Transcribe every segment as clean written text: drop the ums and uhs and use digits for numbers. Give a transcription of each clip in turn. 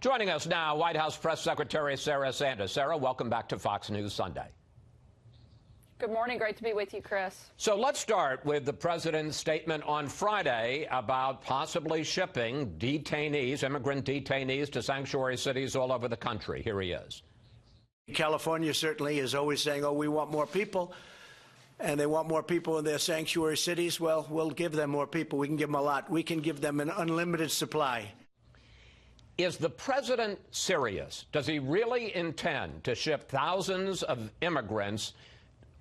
Joining us now, White House Press Secretary Sarah Sanders. Sarah, welcome back to Fox News Sunday. Good morning. Great to be with you, Chris. So let's start with the president's statement on Friday about possibly shipping detainees, immigrant detainees, to sanctuary cities all over the country. Here he is. California certainly is always saying, oh, we want more people, and they want more people in their sanctuary cities. Well, we'll give them more people. We can give them a lot. We can give them an unlimited supply. Is the president serious? Does he really intend to ship thousands of immigrants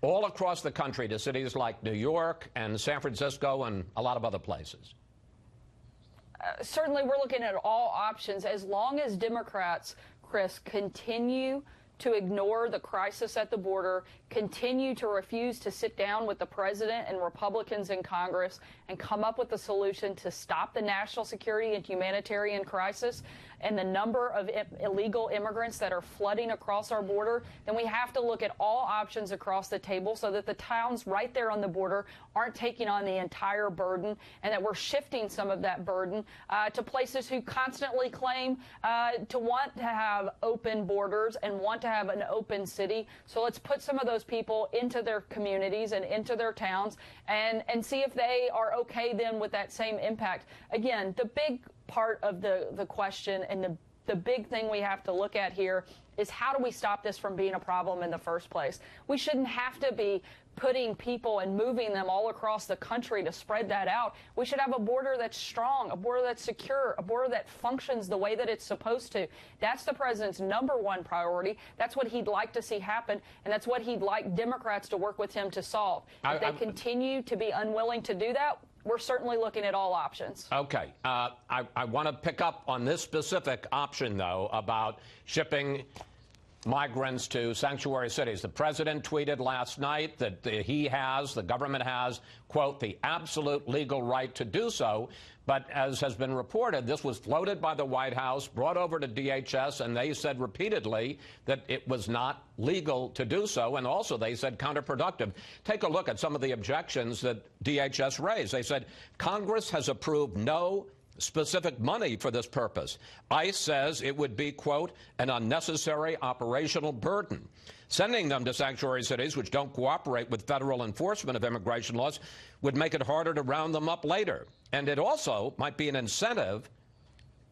all across the country to cities like New York and San Francisco and a lot of other places? Certainly, we're looking at all options. As long as Democrats, Chris, continue to ignore the crisis at the border, continue to refuse to sit down with the president and Republicans in Congress and come up with a solution to stop the national security and humanitarian crisis and the number of illegal immigrants that are flooding across our border, then we have to look at all options across the table so that the towns right there on the border aren't taking on the entire burden, and that we're shifting some of that burden to places who constantly claim to want to have open borders and want to have an open city. So let's put some of those people into their communities and into their towns and see if they are okay then with that same impact. Again, the big part of the question and the big thing we have to look at here is how do we stop this from being a problem in the first place? We shouldn't have to be putting people and moving them all across the country to spread that out. We should have a border that's strong, a border that's secure, a border that functions the way that it's supposed to. That's the president's #1 priority. That's what he'd like to see happen, and that's what he'd like Democrats to work with him to solve. If they continue to be unwilling to do that, we're certainly looking at all options. Okay. I want to pick up on this specific option, though, about shipping migrants to sanctuary cities. The president tweeted last night that the government has, quote, the absolute legal right to do so. But as has been reported, this was floated by the White House, brought over to DHS, and they said repeatedly that it was not legal to do so. And also they said counterproductive. Take a look at some of the objections that DHS raised. They said Congress has approved no specific money for this purpose. ICE says it would be, quote, an unnecessary operational burden. Sending them to sanctuary cities which don't cooperate with federal enforcement of immigration laws would make it harder to round them up later. And it also might be an incentive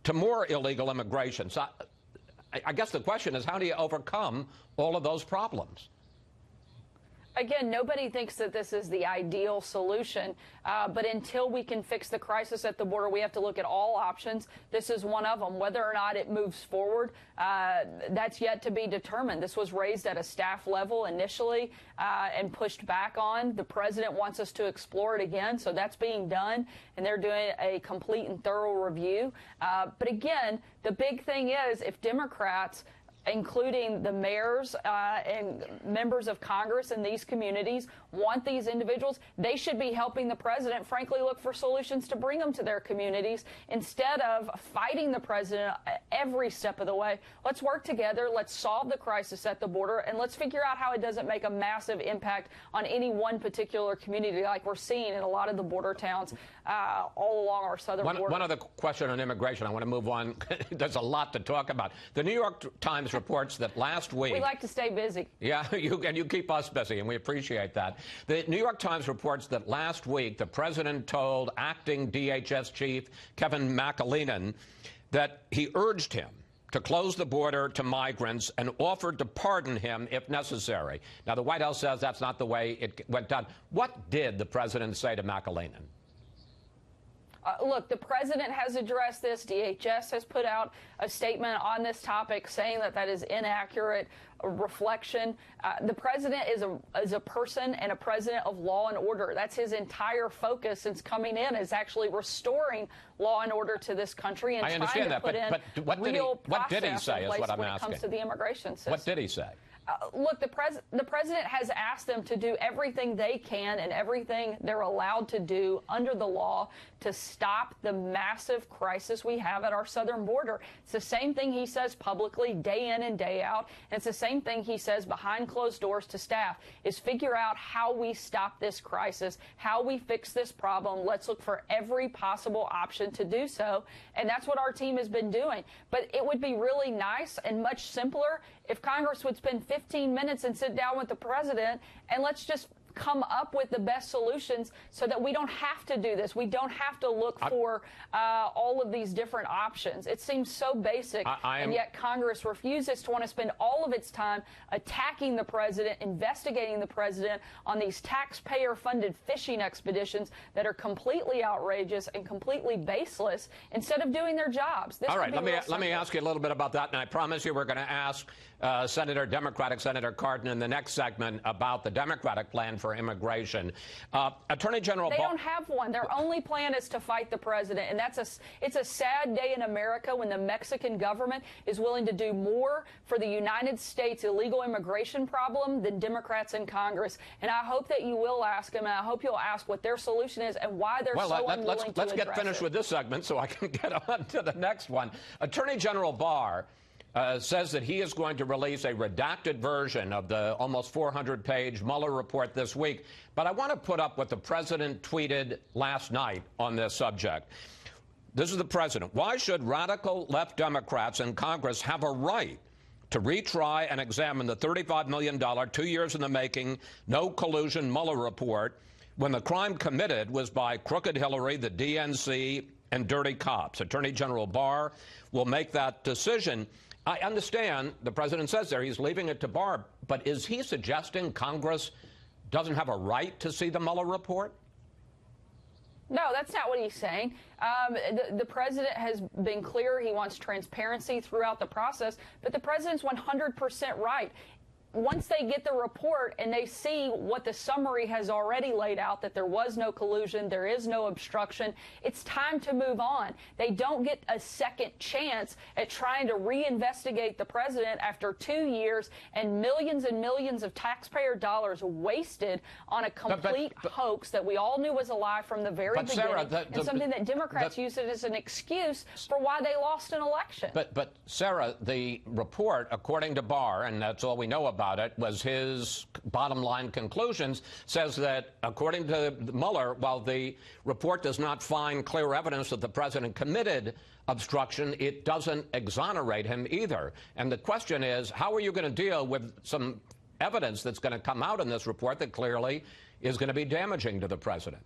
to more illegal immigration. So I guess the question is, how do you overcome all of those problems? Again, nobody thinks that this is the ideal solution, but until we can fix the crisis at the border, we have to look at all options. This is one of them. Whether or not it moves forward, that's yet to be determined. This was raised at a staff level initially and pushed back on. The president wants us to explore it again, so that's being done, and they're doing a complete and thorough review. But again, the big thing is if Democrats, including the mayors and members of Congress in these communities, want these individuals, they should be helping the president, frankly, look for solutions to bring them to their communities instead of fighting the president every step of the way. Let's work together. Let's solve the crisis at the border, and let's figure out how it doesn't make a massive impact on any one particular community like we're seeing in a lot of the border towns all along our southern border. One other question on immigration. I want to move on. There's a lot to talk about. The New York Times reports that last week— We like to stay busy. Yeah, you keep us busy, and we appreciate that. The New York Times reports that last week the president told acting DHS chief Kevin McAleenan that he urged him to close the border to migrants and offered to pardon him if necessary. Now, the White House says that's not the way it went down. What did the president say to McAleenan? Look, the president has addressed this. DHS has put out a statement on this topic saying that that is inaccurate reflection. The president is a person and a president of law and order. That's his entire focus since coming in, is actually restoring law and order to this country and trying to put in real process in place when it comes to the immigration system. What did he say? Look, the president has asked them to do everything they can and everything they're allowed to do under the law to stop the massive crisis we have at our southern border. It's the same thing he says publicly day in and day out, and it's the same thing he says behind closed doors to staff, is figure out how we stop this crisis, how we fix this problem. Let's look for every possible option president to do so, and that's what our team has been doing. But it would be really nice and much simpler if Congress would spend 15 minutes and sit down with the president, and let's just come up with the best solutions so that we don't have to do this. We don't have to look for all of these different options. It seems so basic, and yet Congress refuses to want to spend all of its time attacking the president, investigating the president on these taxpayer-funded fishing expeditions that are completely outrageous and completely baseless instead of doing their jobs. All right, let me ask you a little bit about that, and I promise you we're going to ask Democratic Senator Cardin in the next segment about the Democratic plan for immigration. Attorney General They don't have one. Their only plan is to fight the president, and it's a sad day in America when the Mexican government is willing to do more for the United States illegal immigration problem than Democrats in Congress. And I hope that you will ask them, and I hope you'll ask what their solution is and why they're so unwilling to let's get finished with this segment so I can get on to the next one. Attorney General Barr says that he is going to release a redacted version of the almost 400-page Mueller report this week. But I want to put up what the president tweeted last night on this subject. This is the president. Why should radical left Democrats in Congress have a right to retry and examine the $35 million, 2 years in the making, no collusion Mueller report when the crime committed was by crooked Hillary, the DNC, and dirty cops? Attorney General Barr will make that decision. I understand the president says there he's leaving it to Barr, but is he suggesting Congress doesn't have a right to see the Mueller report? No, that's not what he's saying. The president has been clear he wants transparency throughout the process, but the president's 100% right. Once they get the report and they see what the summary has already laid out, that there was no collusion, there is no obstruction, it's time to move on. They don't get a second chance at trying to reinvestigate the president after 2 years and millions of taxpayer dollars wasted on a complete hoax that we all knew was a lie from the very beginning, Sarah, and something that Democrats use it as an excuse for why they lost an election. But Sarah, the report, according to Barr, and that's all we know about it, was his bottom line conclusions, says that according to Mueller, while the report does not find clear evidence that the president committed obstruction, it doesn't exonerate him either. And the question is, how are you going to deal with some evidence that's going to come out in this report that clearly is going to be damaging to the president?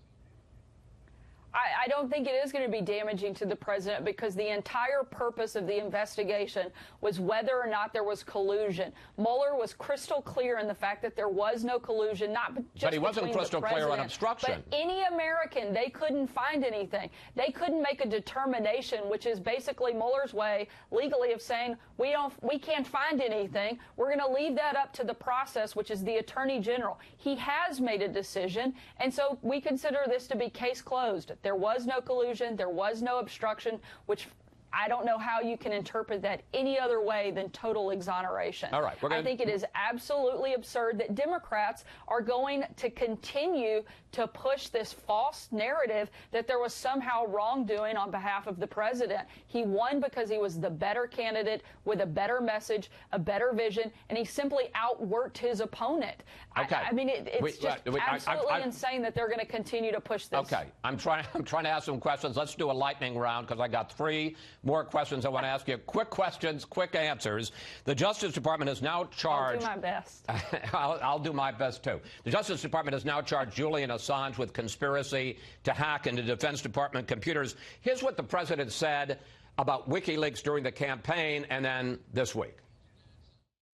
I don't think it is going to be damaging to the president because the entire purpose of the investigation was whether or not there was collusion. Mueller was crystal clear in the fact that there was no collusion, not just but he wasn't crystal clear on obstruction. But any American, they couldn't find anything. They couldn't make a determination, which is basically Mueller's way legally of saying we can't find anything. We're going to leave that up to the process, which is the Attorney General. He has made a decision, and so we consider this to be case closed. There was no collusion. There was no obstruction, which I don't know how you can interpret that any other way than total exoneration. All right, I think it is absolutely absurd that Democrats are going to continue to push this false narrative that there was somehow wrongdoing on behalf of the president. He won because he was the better candidate with a better message, a better vision, and he simply outworked his opponent. Okay. I mean, it's just absolutely insane that they're going to continue to push this. Okay. I'm trying to ask some questions. Let's do a lightning round because I got 3 more questions I want to ask you. Quick questions, quick answers. The Justice Department is now charged. I'll do my best. I'll do my best, too. The Justice Department has now charged Julian Assange with conspiracy to hack into Defense Department computers. Here's what the president said about WikiLeaks during the campaign and then this week.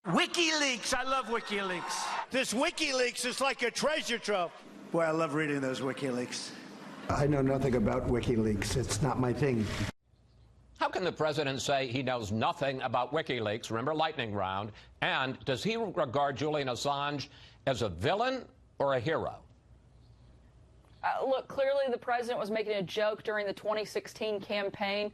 WikiLeaks. I love WikiLeaks. This WikiLeaks is like a treasure trove. Boy, I love reading those WikiLeaks. I know nothing about WikiLeaks. It's not my thing. How can the president say he knows nothing about WikiLeaks, remember lightning round, and does he regard Julian Assange as a villain or a hero? Look, clearly the president was making a joke during the 2016 campaign.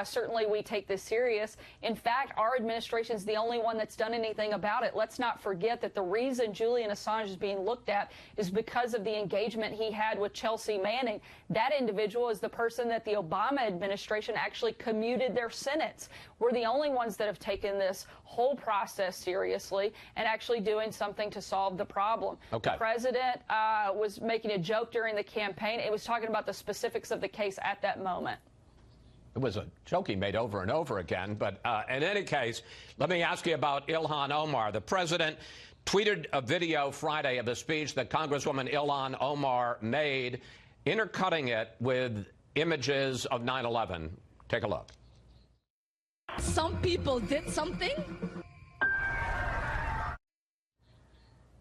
Certainly we take this serious. In fact, our administration is the only one that's done anything about it. Let's not forget that the reason Julian Assange is being looked at is because of the engagement he had with Chelsea Manning. That individual is the person that the Obama administration actually commuted their sentence. We're the only ones that have taken this whole process seriously and actually doing something to solve the problem. Okay. The president was making a joke during the campaign. It was talking about the specifics of the case at that moment. It was a joke he made over and over again. But in any case, let me ask you about Ilhan Omar. The president tweeted a video Friday of a speech that Congresswoman Ilhan Omar made, intercutting it with images of 9/11. Take a look. Some people did something.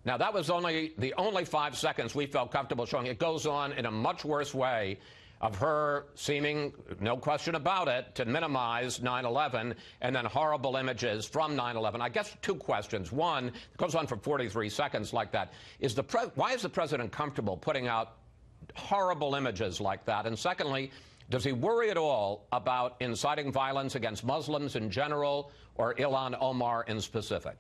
Now, that was the only 5 seconds we felt comfortable showing. It goes on in a much worse way of her seeming, no question about it, to minimize 9/11 and then horrible images from 9/11. I guess two questions. One, it goes on for 43 seconds like that. Why is the president comfortable putting out horrible images like that? And secondly, does he worry at all about inciting violence against Muslims in general or Ilhan Omar in specific?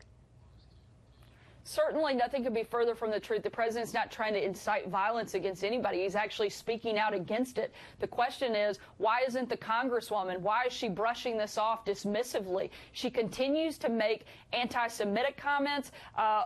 Certainly nothing could be further from the truth. The president's not trying to incite violence against anybody. He's actually speaking out against it. The question is, why isn't the Congresswoman, why is she brushing this off dismissively? She continues to make anti-Semitic comments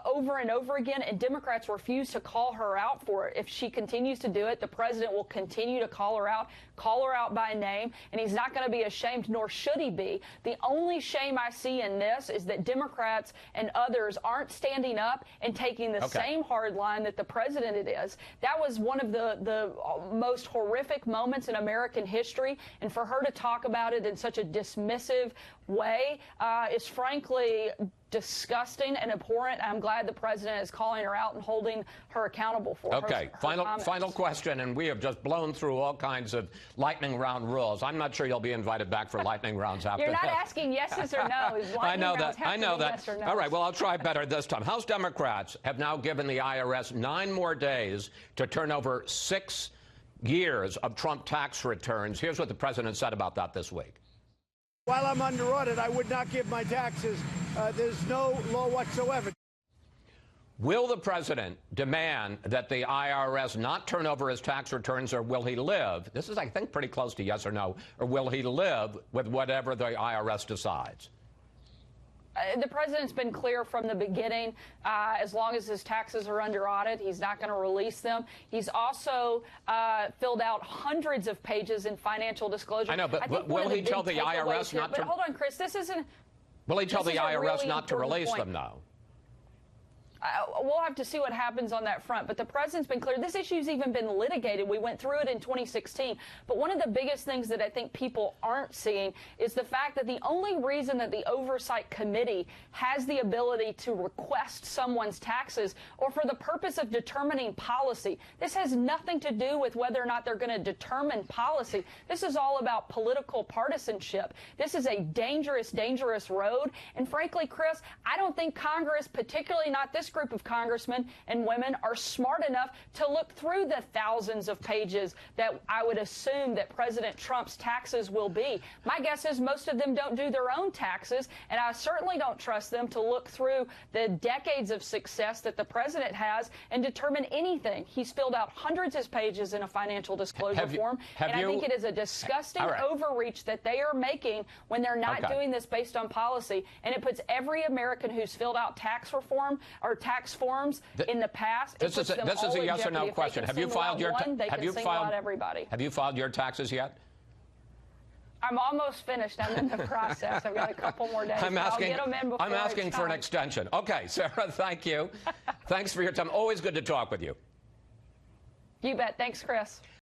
over and over again, and Democrats refuse to call her out for it. If she continues to do it, the president will continue to call her out by name, and he's not going to be ashamed, nor should he be. The only shame I see in this is that Democrats and others aren't standing up and taking the same hard line that the president is. That was one of the most horrific moments in American history, and for her to talk about it in such a dismissive way is frankly disgusting and abhorrent. I'm glad the president is calling her out and holding her accountable for her final question, and we have just blown through all kinds of lightning round rules. I'm not sure you'll be invited back for lightning rounds after You're not that. asking yeses or no's. I know that. Yes or no's. All right, well, I'll try better this time. House Democrats have now given the IRS 9 more days to turn over 6 years of Trump tax returns. Here's what the president said about that this week. While I'm under audit, I would not give my taxes. There's no law whatsoever. Will the president demand that the IRS not turn over his tax returns, or will he live? This is, I think, pretty close to yes or no. Or will he live with whatever the IRS decides? The president's been clear from the beginning, as long as his taxes are under audit, he's not going to release them. He's also filled out hundreds of pages in financial disclosure. I know, but will he tell the IRS not to? But hold on, Chris, this isn't. Will he tell the IRS not to release them, though? We'll have to see what happens on that front. But the president's been clear. This issue's even been litigated. We went through it in 2016. But one of the biggest things that I think people aren't seeing is the fact that the only reason that the Oversight Committee has the ability to request someone's taxes or for the purpose of determining policy, this has nothing to do with whether or not they're going to determine policy. This is all about political partisanship. This is a dangerous, dangerous road. And frankly, Chris, I don't think Congress, particularly not this group of congressmen and women, are smart enough to look through the thousands of pages that I would assume that President Trump's taxes will be. My guess is most of them don't do their own taxes, and I certainly don't trust them to look through the decades of success that the president has and determine anything. He's filled out hundreds of pages in a financial disclosure form, and I think it is a disgusting overreach that they are making when they're not doing this based on policy, and it puts every American who's filled out tax reform or tax forms in the past. This is a yes or no question. Have you filed your everybody? Have you filed your taxes yet? I'm almost finished. I'm in the process. I've got a couple more days. I'm asking for an extension. Okay, Sarah, thank you. Thanks for your time. Always good to talk with you. You bet. Thanks, Chris.